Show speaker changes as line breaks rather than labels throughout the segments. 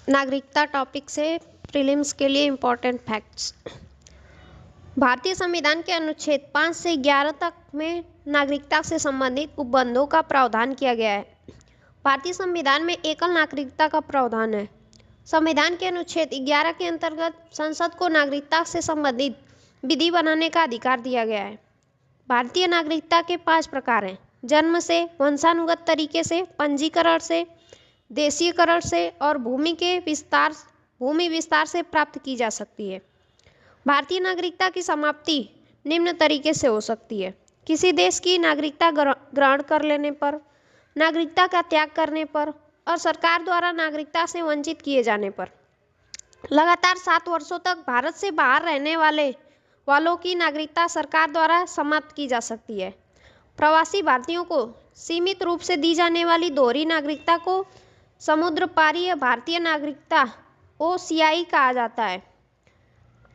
नागरिकता टॉपिक से प्रीलिम्स के लिए इम्पोर्टेंट फैक्ट्स। भारतीय संविधान के अनुच्छेद 5 से 11 तक में नागरिकता से संबंधित उपबंधों का प्रावधान किया गया है। भारतीय संविधान में एकल नागरिकता का प्रावधान है। संविधान के अनुच्छेद 11 के अंतर्गत संसद को नागरिकता से संबंधित विधि बनाने का अधिकार दिया गया है। भारतीय नागरिकता के 5 प्रकार हैं: जन्म से, वंशानुगत तरीके से, पंजीकरण से, देशीयकरण से और भूमि विस्तार से प्राप्त की जा सकती है। भारतीय नागरिकता की समाप्ति निम्न तरीके से हो सकती है: किसी देश की नागरिकता ग्रहण कर लेने पर, नागरिकता का त्याग करने पर और सरकार द्वारा नागरिकता से वंचित किए जाने पर। लगातार 7 वर्षों तक भारत से बाहर रहने वालों की नागरिकता सरकार द्वारा समाप्त की जा सकती है। प्रवासी भारतीयों को सीमित रूप से दी जाने वाली दोहरी नागरिकता को समुद्र पारीय भारतीय नागरिकता OCI कहा जाता है।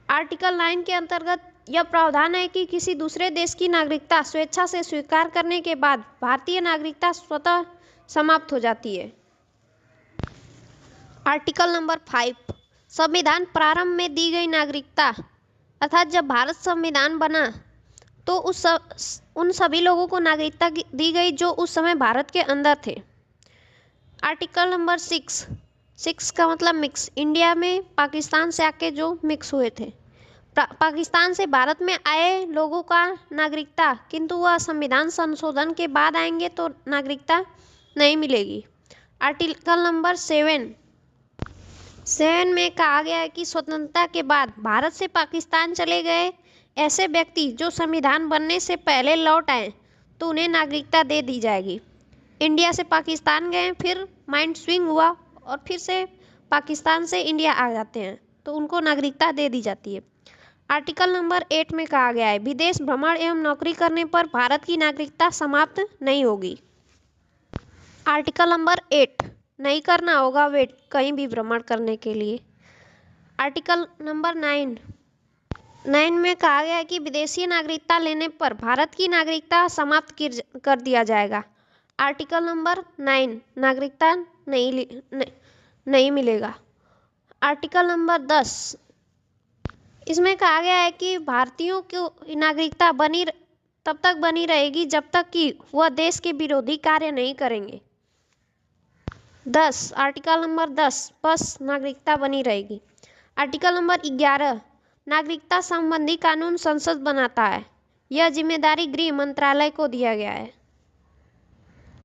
आर्टिकल 9 के अंतर्गत यह प्रावधान है कि किसी दूसरे देश की नागरिकता स्वेच्छा से स्वीकार करने के बाद भारतीय नागरिकता स्वतः समाप्त हो जाती है। आर्टिकल नंबर 5, संविधान प्रारंभ में दी गई नागरिकता, अर्थात जब भारत संविधान बना तो उन सभी लोगों को नागरिकता दी गई जो उस समय भारत के अंदर थे। आर्टिकल नंबर 6 का मतलब मिक्स, इंडिया में पाकिस्तान से आके जो मिक्स हुए थे। पाकिस्तान से भारत में आए लोगों का नागरिकता, किंतु वह संविधान संशोधन के बाद आएंगे तो नागरिकता नहीं मिलेगी। आर्टिकल नंबर 7 में कहा गया है कि स्वतंत्रता के बाद भारत से पाकिस्तान चले गए ऐसे व्यक्ति जो संविधान बनने से पहले लौट आए तो उन्हें नागरिकता दे दी जाएगी। इंडिया से पाकिस्तान गए, फिर माइंड स्विंग हुआ और फिर से पाकिस्तान से इंडिया आ जाते हैं तो उनको नागरिकता दे दी जाती है। आर्टिकल नंबर 8 में कहा गया है विदेश भ्रमण एवं नौकरी करने पर भारत की नागरिकता समाप्त नहीं होगी। आर्टिकल नंबर 8, नहीं करना होगा वेट कहीं भी भ्रमण करने के लिए। आर्टिकल नंबर 9 में कहा गया है कि विदेशी नागरिकता लेने पर भारत की नागरिकता समाप्त कर दिया जाएगा। आर्टिकल नंबर 9, नागरिकता नहीं मिलेगा। आर्टिकल नंबर 10, इसमें कहा गया है कि भारतीयों की नागरिकता तब तक बनी रहेगी जब तक कि वह देश के विरोधी कार्य नहीं करेंगे। आर्टिकल नंबर 10 बस नागरिकता बनी रहेगी। आर्टिकल नंबर 11, नागरिकता संबंधी कानून संसद बनाता है। यह जिम्मेदारी गृह मंत्रालय को दिया गया है।